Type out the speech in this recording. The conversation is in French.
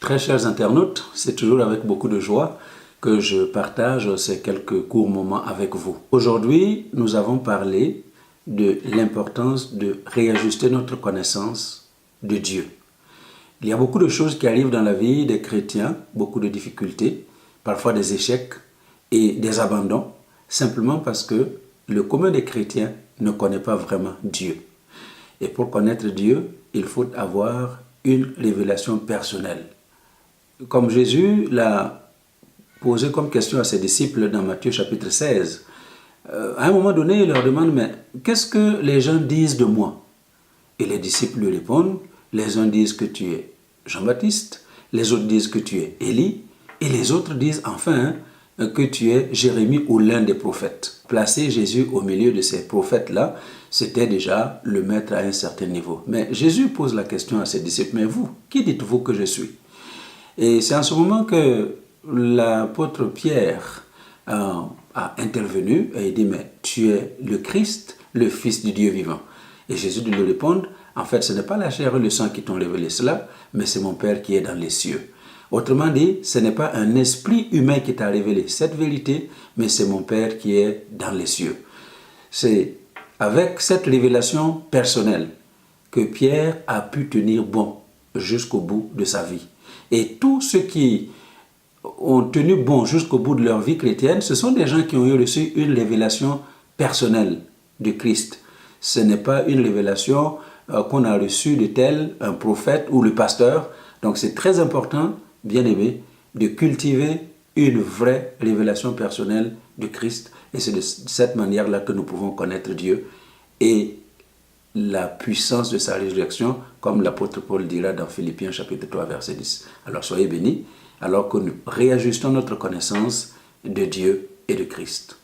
Très chers internautes, c'est toujours avec beaucoup de joie que je partage ces quelques courts moments avec vous. Aujourd'hui, nous avons parlé de l'importance de réajuster notre connaissance de Dieu. Il y a beaucoup de choses qui arrivent dans la vie des chrétiens, beaucoup de difficultés, parfois des échecs et des abandons, simplement parce que le commun des chrétiens ne connaît pas vraiment Dieu. Et pour connaître Dieu, il faut avoir une révélation personnelle. Comme Jésus l'a posé comme question à ses disciples dans Matthieu chapitre 16, à un moment donné, il leur demande, mais qu'est-ce que les gens disent de moi? Et les disciples lui répondent, les uns disent que tu es Jean-Baptiste, les autres disent que tu es Élie, et les autres disent enfin que tu es Jérémie ou l'un des prophètes. Placer Jésus au milieu de ces prophètes-là, c'était déjà le mettre à un certain niveau. Mais Jésus pose la question à ses disciples, mais vous, qui dites-vous que je suis? Et c'est en ce moment que l'apôtre Pierre a intervenu et il dit, mais tu es le Christ, le Fils du Dieu vivant. Et Jésus lui répond, en fait, ce n'est pas la chair et le sang qui t'ont révélé cela, mais c'est mon Père qui est dans les cieux. Autrement dit, ce n'est pas un esprit humain qui t'a révélé cette vérité, mais c'est mon Père qui est dans les cieux. C'est avec cette révélation personnelle que Pierre a pu tenir bon jusqu'au bout de sa vie. Et tous ceux qui ont tenu bon jusqu'au bout de leur vie chrétienne, ce sont des gens qui ont eu reçu une révélation personnelle de Christ. Ce n'est pas une révélation qu'on a reçue de tel un prophète ou le pasteur. Donc c'est très important, bien aimé, de cultiver une vraie révélation personnelle de Christ. Et c'est de cette manière-là que nous pouvons connaître Dieu et la puissance de sa résurrection, comme l'apôtre Paul dira dans Philippiens chapitre 3 verset 10. Alors soyez bénis, alors que nous réajustons notre connaissance de Dieu et de Christ.